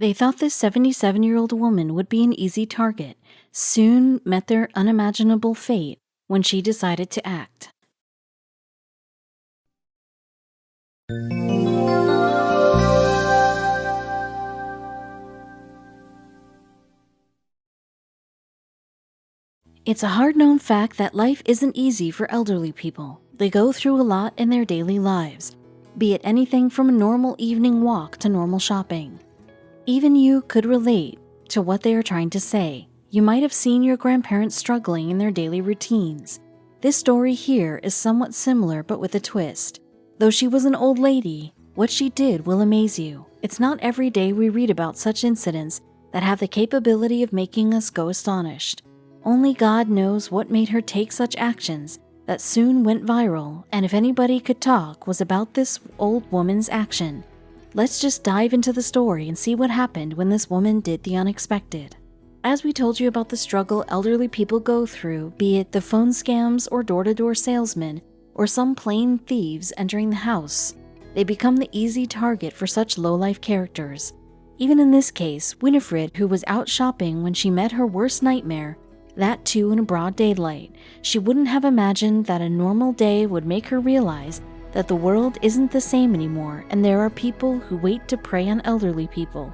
They thought this 77-year-old woman would be an easy target, soon met their unimaginable fate when she decided to act. It's a hard-known fact that life isn't easy for elderly people. They go through a lot in their daily lives, be it anything from a normal evening walk to normal shopping. Even you could relate to what they are trying to say. You might have seen your grandparents struggling in their daily routines. This story here is somewhat similar but with a twist. Though she was an old lady, what she did will amaze you. It's not every day we read about such incidents that have the capability of making us go astonished. Only God knows what made her take such actions that soon went viral, and if anybody could talk was about this old woman's action. Let's just dive into the story and see what happened when this woman did the unexpected. As we told you about the struggle elderly people go through, be it the phone scams or door-to-door salesmen, or some plain thieves entering the house, they become the easy target for such low-life characters. Even in this case, Winifred, who was out shopping when she met her worst nightmare, that too in a broad daylight, she wouldn't have imagined that a normal day would make her realize that the world isn't the same anymore and there are people who wait to prey on elderly people.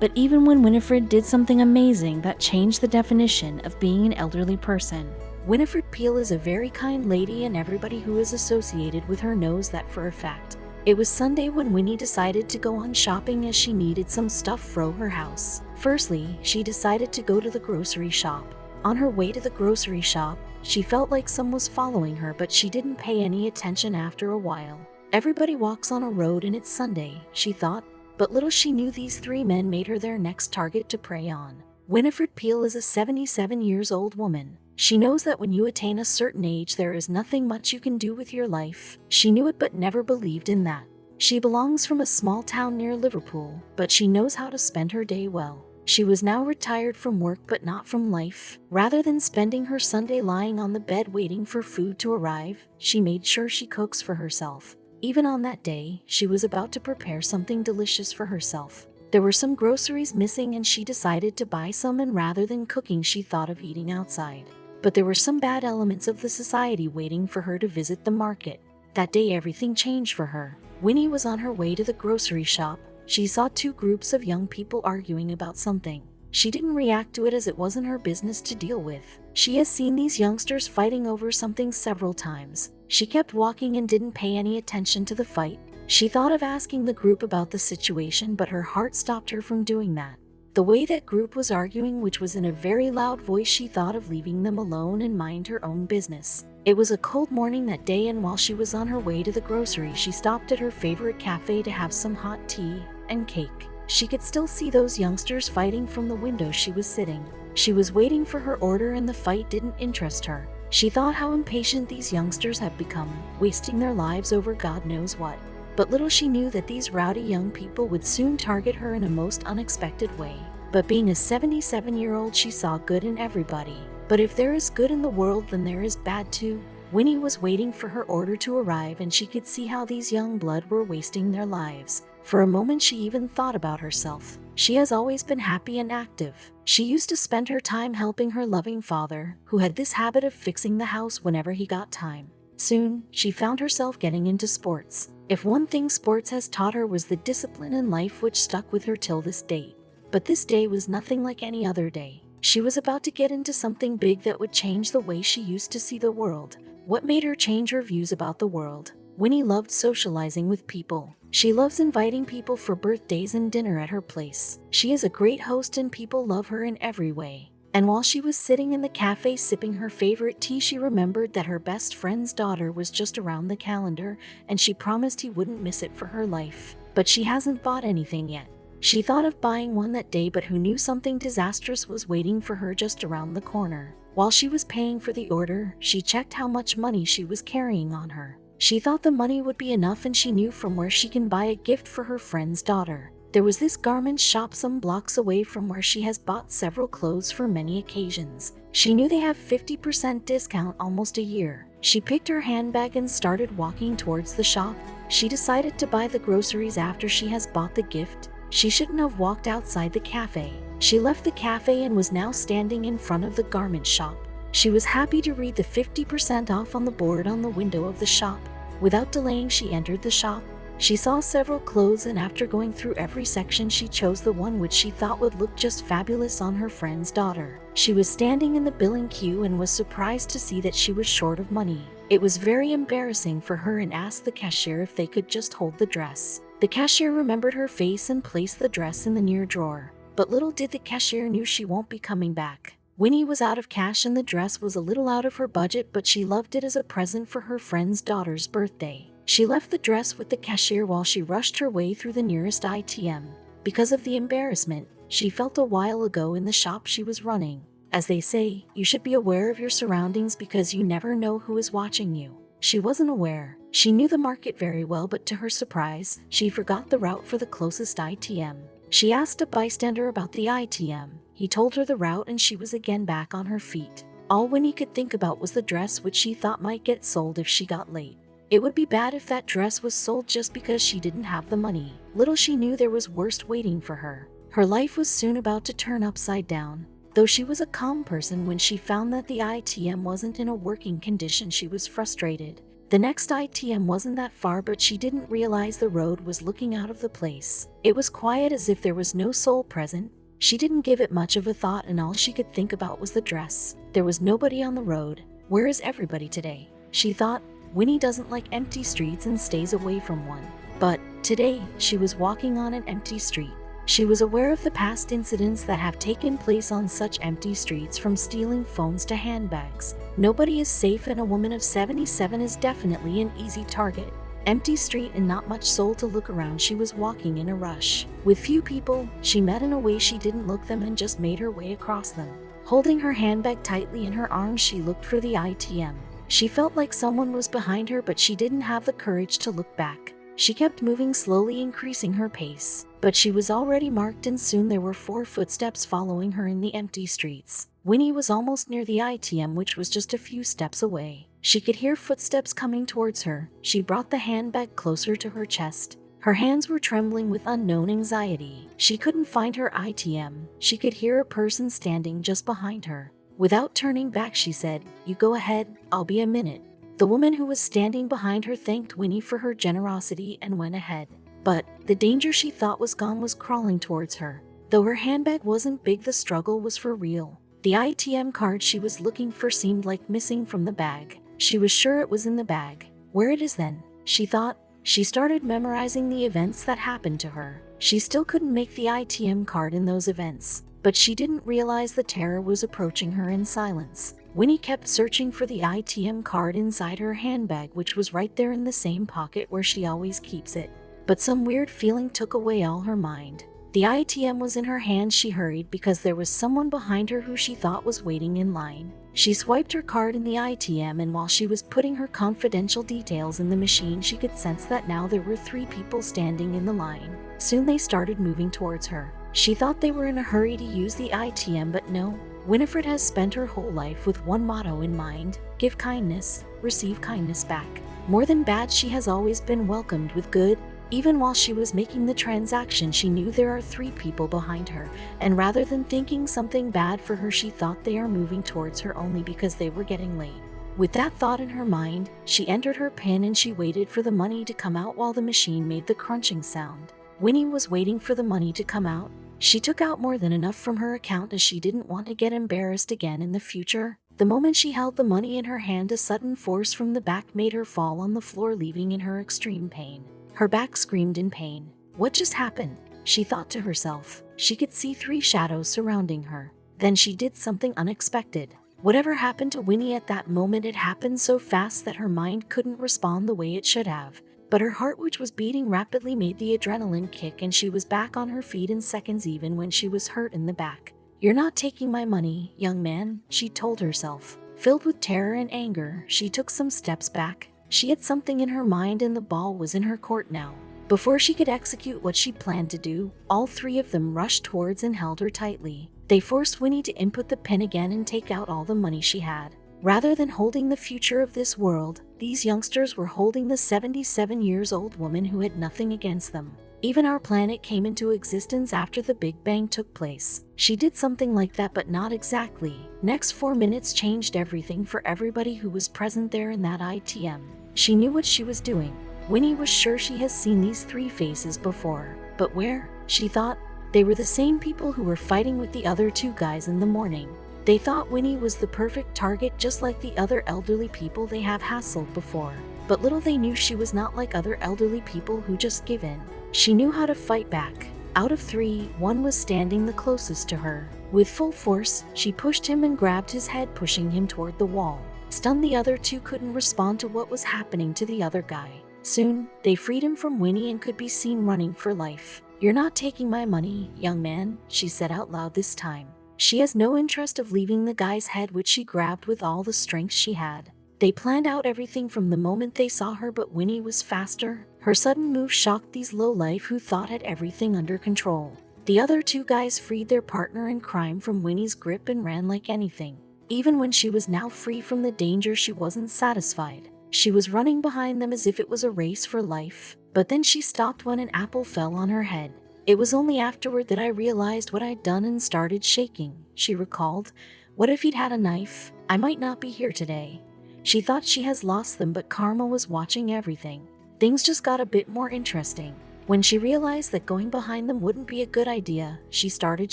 But even when Winifred did something amazing that changed the definition of being an elderly person. Winifred Peel is a very kind lady and everybody who is associated with her knows that for a fact. It was Sunday when Winnie decided to go on shopping as she needed some stuff for her house. Firstly, she decided to go to the grocery shop. On her way to the grocery shop, she felt like someone was following her, but she didn't pay any attention after a while. Everybody walks on a road and it's Sunday, she thought, but little she knew these three men made her their next target to prey on. Winifred Peel is a 77-year-old woman. She knows that when you attain a certain age, there is nothing much you can do with your life. She knew it but never believed in that. She belongs from a small town near Liverpool, but she knows how to spend her day well. She was now retired from work but not from life. Rather than spending her Sunday lying on the bed waiting for food to arrive, she made sure she cooks for herself. Even on that day, she was about to prepare something delicious for herself. There were some groceries missing and she decided to buy some, and rather than cooking she thought of eating outside. But there were some bad elements of the society waiting for her to visit the market. That day everything changed for her. Winnie was on her way to the grocery shop. She saw two groups of young people arguing about something. She didn't react to it as it wasn't her business to deal with. She has seen these youngsters fighting over something several times. She kept walking and didn't pay any attention to the fight. She thought of asking the group about the situation, but her heart stopped her from doing that. The way that group was arguing, which was in a very loud voice, she thought of leaving them alone and mind her own business. It was a cold morning that day, and while she was on her way to the grocery, she stopped at her favorite cafe to have some hot tea and cake. She could still see those youngsters fighting from the window she was sitting. She was waiting for her order and the fight didn't interest her. She thought how impatient these youngsters had become, wasting their lives over God knows what. But little she knew that these rowdy young people would soon target her in a most unexpected way. But being a 77-year-old, she saw good in everybody. But if there is good in the world, then there is bad too. Winnie was waiting for her order to arrive and she could see how these young blood were wasting their lives. For a moment she even thought about herself. She has always been happy and active. She used to spend her time helping her loving father, who had this habit of fixing the house whenever he got time. Soon, she found herself getting into sports. If one thing sports has taught her was the discipline in life which stuck with her till this day. But this day was nothing like any other day. She was about to get into something big that would change the way she used to see the world. What made her change her views about the world? Winnie loved socializing with people. She loves inviting people for birthdays and dinner at her place. She is a great host and people love her in every way. And while she was sitting in the cafe sipping her favorite tea, she remembered that her best friend's daughter was just around the calendar and she promised he wouldn't miss it for her life. But she hasn't bought anything yet. She thought of buying one that day, but who knew something disastrous was waiting for her just around the corner. While she was paying for the order, she checked how much money she was carrying on her. She thought the money would be enough and she knew from where she can buy a gift for her friend's daughter. There was this garment shop some blocks away from where she has bought several clothes for many occasions. She knew they have 50% discount almost a year. She picked her handbag and started walking towards the shop. She decided to buy the groceries after she has bought the gift. She shouldn't have walked outside the cafe. She left the cafe and was now standing in front of the garment shop. She was happy to read the 50% off on the board on the window of the shop. Without delaying, she entered the shop. She saw several clothes, and after going through every section, she chose the one which she thought would look just fabulous on her friend's daughter. She was standing in the billing queue and was surprised to see that she was short of money. It was very embarrassing for her and asked the cashier if they could just hold the dress. The cashier remembered her face and placed the dress in the near drawer. But little did the cashier knew she won't be coming back. Winnie was out of cash and the dress was a little out of her budget, but she loved it as a present for her friend's daughter's birthday. She left the dress with the cashier while she rushed her way through the nearest ATM. Because of the embarrassment she felt a while ago in the shop she was running. As they say, you should be aware of your surroundings because you never know who is watching you. She wasn't aware. She knew the market very well, but to her surprise, she forgot the route for the closest ATM. She asked a bystander about the ATM. He told her the route and she was again back on her feet. All Winnie could think about was the dress, which she thought might get sold if she got late. It would be bad if that dress was sold just because she didn't have the money. Little she knew there was worse waiting for her. Her life was soon about to turn upside down. Though she was a calm person, when she found that the ATM wasn't in a working condition, she was frustrated. The next ATM wasn't that far, but she didn't realize the road was looking out of the place. It was quiet, as if there was no soul present. She didn't give it much of a thought, and all she could think about was the dress. There was nobody on the road. Where is everybody today? She thought. Winnie doesn't like empty streets and stays away from one. But today, she was walking on an empty street. She was aware of the past incidents that have taken place on such empty streets, from stealing phones to handbags. Nobody is safe, and a woman of 77 is definitely an easy target. Empty street and not much soul to look around. She was walking in a rush. With few people she met in a way she didn't look them and just made her way across them. Holding her handbag tightly in her arms, she looked for the ATM. She felt like someone was behind her, but she didn't have the courage to look back. She kept moving slowly, increasing her pace. But she was already marked, and soon there were 4 footsteps following her in the empty streets. Winnie was almost near the ATM, which was just a few steps away. She could hear footsteps coming towards her. She brought the handbag closer to her chest. Her hands were trembling with unknown anxiety. She couldn't find her ATM. She could hear a person standing just behind her. Without turning back, she said, "You go ahead, I'll be a minute." The woman who was standing behind her thanked Winnie for her generosity and went ahead. But the danger she thought was gone was crawling towards her. Though her handbag wasn't big, the struggle was for real. The ATM card she was looking for seemed like missing from the bag. She was sure it was in the bag. Where it is then, she thought. She started memorizing the events that happened to her. She still couldn't make the ATM card in those events, but she didn't realize the terror was approaching her in silence. Winnie kept searching for the ATM card inside her handbag, which was right there in the same pocket where she always keeps it. But some weird feeling took away all her mind. The ATM was in her hand. She hurried because there was someone behind her who she thought was waiting in line. She swiped her card in the ATM, and while she was putting her confidential details in the machine, she could sense that now there were 3 people standing in the line. Soon they started moving towards her. She thought they were in a hurry to use the ATM, but no. Winifred has spent her whole life with one motto in mind: give kindness, receive kindness back. More than bad, she has always been welcomed with good. Even while she was making the transaction, she knew there are 3 people behind her, and rather than thinking something bad for her, she thought they are moving towards her only because they were getting late. With that thought in her mind, she entered her PIN and she waited for the money to come out while the machine made the crunching sound. Winnie was waiting for the money to come out. She took out more than enough from her account, as she didn't want to get embarrassed again in the future. The moment she held the money in her hand, a sudden force from the back made her fall on the floor, leaving in her extreme pain. Her back screamed in pain. What just happened? She thought to herself. She could see 3 shadows surrounding her. Then she did something unexpected. Whatever happened to Winnie at that moment, it happened so fast that her mind couldn't respond the way it should have. But her heart, which was beating rapidly, made the adrenaline kick, and she was back on her feet in seconds, even when she was hurt in the back. "You're not taking my money, young man," she told herself. Filled with terror and anger, she took some steps back. She had something in her mind, and the ball was in her court now. Before she could execute what she planned to do, all 3 of them rushed towards and held her tightly. They forced Winnie to input the PIN again and take out all the money she had. Rather than holding the future of this world, these youngsters were holding the 77-year-old woman who had nothing against them. Even our planet came into existence after the Big Bang took place. She did something like that, but not exactly. Next 4 minutes changed everything for everybody who was present there in that ITM. She knew what she was doing. Winnie was sure she has seen these three faces before. But where? She thought. They were the same people who were fighting with the other two guys in the morning. They thought Winnie was the perfect target, just like the other elderly people they have hassled before. But little they knew she was not like other elderly people who just give in. She knew how to fight back. Out of three, one was standing the closest to her. With full force, she pushed him and grabbed his head, pushing him toward the wall. Stunned, the other two couldn't respond to what was happening to the other guy. Soon, they freed him from Winnie and could be seen running for life. "You're not taking my money, young man," she said out loud this time. She has no interest of leaving the guy's head, which she grabbed with all the strength she had. They planned out everything from the moment they saw her, but Winnie was faster. Her sudden move shocked these lowlife who thought had everything under control. The other two guys freed their partner in crime from Winnie's grip and ran like anything. Even when she was now free from the danger, she wasn't satisfied. She was running behind them as if it was a race for life. But then she stopped when an apple fell on her head. "It was only afterward that I realized what I'd done and started shaking," she recalled. "What if he'd had a knife? I might not be here today." She thought she has lost them, but karma was watching everything. Things just got a bit more interesting. When she realized that going behind them wouldn't be a good idea, she started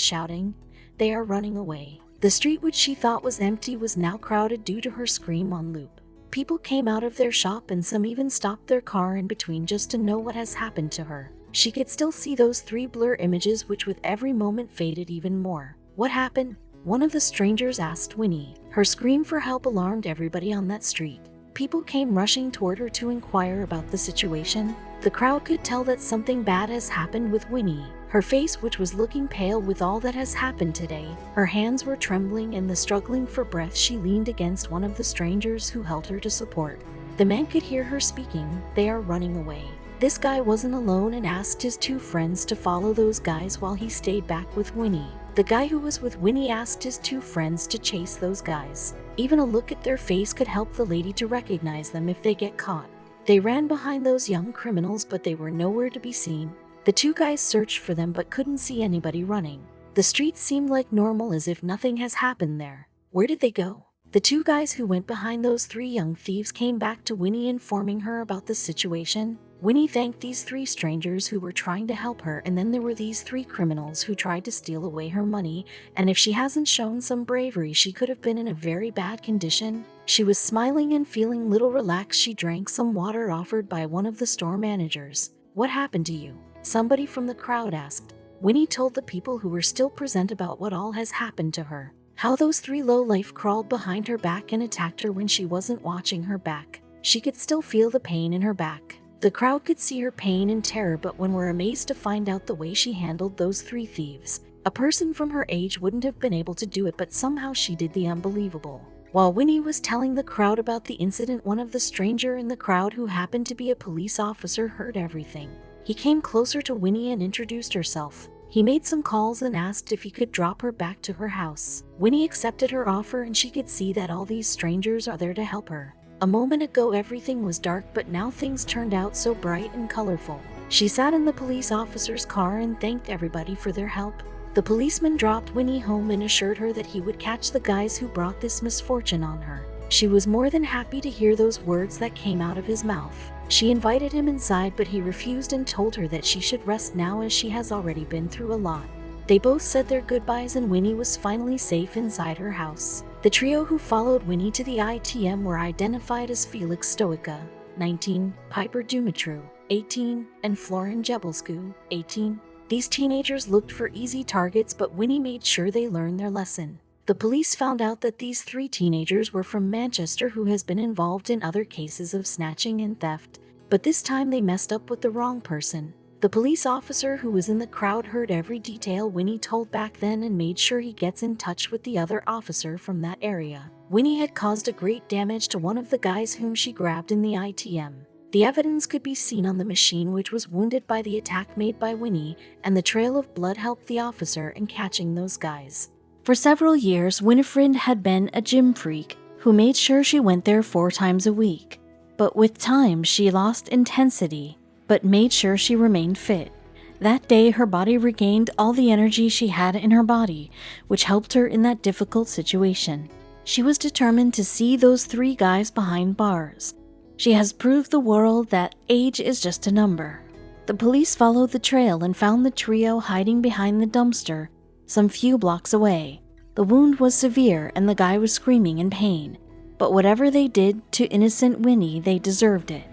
shouting, "They are running away." The street, which she thought was empty, was now crowded due to her scream on loop. People came out of their shop and some even stopped their car in between just to know what has happened to her. She could still see those three blur images, which with every moment faded even more. "What happened?" one of the strangers asked Winnie. Her scream for help alarmed everybody on that street. People came rushing toward her to inquire about the situation. The crowd could tell that something bad has happened with Winnie. Her face, which was looking pale with all that has happened today, her hands were trembling, and struggling for breath, she leaned against one of the strangers who held her to support. The man could hear her speaking. "They are running away." This guy wasn't alone and asked his two friends to follow those guys while he stayed back with Winnie. The guy who was with Winnie asked his two friends to chase those guys. Even a look at their face could help the lady to recognize them if they get caught. They ran behind those young criminals, but they were nowhere to be seen. The two guys searched for them but couldn't see anybody running. The street seemed like normal, as if nothing has happened there. Where did they go? The two guys who went behind those three young thieves came back to Winnie, informing her about the situation. Winnie thanked these three strangers who were trying to help her, and then there were these three criminals who tried to steal away her money, and if she hasn't shown some bravery, she could have been in a very bad condition. She was smiling and feeling little relaxed. She drank some water offered by one of the store managers. "What happened to you?" somebody from the crowd asked. Winnie told the people who were still present about what all has happened to her. How those three lowlife crawled behind her back and attacked her when she wasn't watching her back. She could still feel the pain in her back. The crowd could see her pain and terror, but were amazed to find out the way she handled those three thieves. A person from her age wouldn't have been able to do it, but somehow she did the unbelievable. While Winnie was telling the crowd about the incident, one of the stranger in the crowd, who happened to be a police officer, heard everything. He came closer to Winnie and introduced herself. He made some calls and asked if he could drop her back to her house. Winnie accepted her offer, and she could see that all these strangers are there to help her. A moment ago everything was dark, but now things turned out so bright and colorful. She sat in the police officer's car and thanked everybody for their help. The policeman dropped Winnie home and assured her that he would catch the guys who brought this misfortune on her. She was more than happy to hear those words that came out of his mouth. She invited him inside, but he refused and told her that she should rest now, as she has already been through a lot. They both said their goodbyes, and Winnie was finally safe inside her house. The trio who followed Winnie to the ITM were identified as Felix Stoica, 19, Piper Dumitru, 18, and Florin Jebelscu, 18. These teenagers looked for easy targets, but Winnie made sure they learned their lesson. The police found out that these three teenagers were from Manchester, who has been involved in other cases of snatching and theft, but this time they messed up with the wrong person. The police officer who was in the crowd heard every detail Winnie told back then and made sure he gets in touch with the other officer from that area. Winnie had caused a great damage to one of the guys whom she grabbed in the ITM. The evidence could be seen on the machine, which was wounded by the attack made by Winnie, and the trail of blood helped the officer in catching those guys. For several years, Winifred had been a gym freak who made sure she went there 4 times a week. But with time, she lost intensity, but made sure she remained fit. That day, her body regained all the energy she had in her body, which helped her in that difficult situation. She was determined to see those 3 guys behind bars. She has proved the world that age is just a number. The police followed the trail and found the trio hiding behind the dumpster some few blocks away. The wound was severe and the guy was screaming in pain, but whatever they did to innocent Winnie, they deserved it.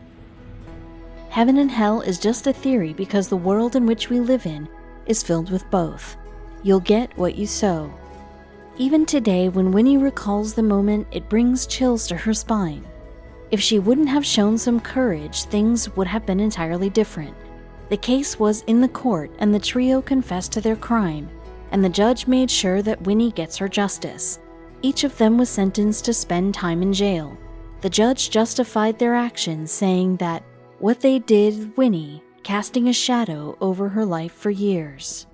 Heaven and hell is just a theory because the world in which we live in is filled with both. You'll get what you sow. Even today, when Winnie recalls the moment, it brings chills to her spine. If she wouldn't have shown some courage, things would have been entirely different. The case was in the court and the trio confessed to their crime, and the judge made sure that Winnie gets her justice. Each of them was sentenced to spend time in jail. The judge justified their actions, saying that what they did, Winnie, casting a shadow over her life for years.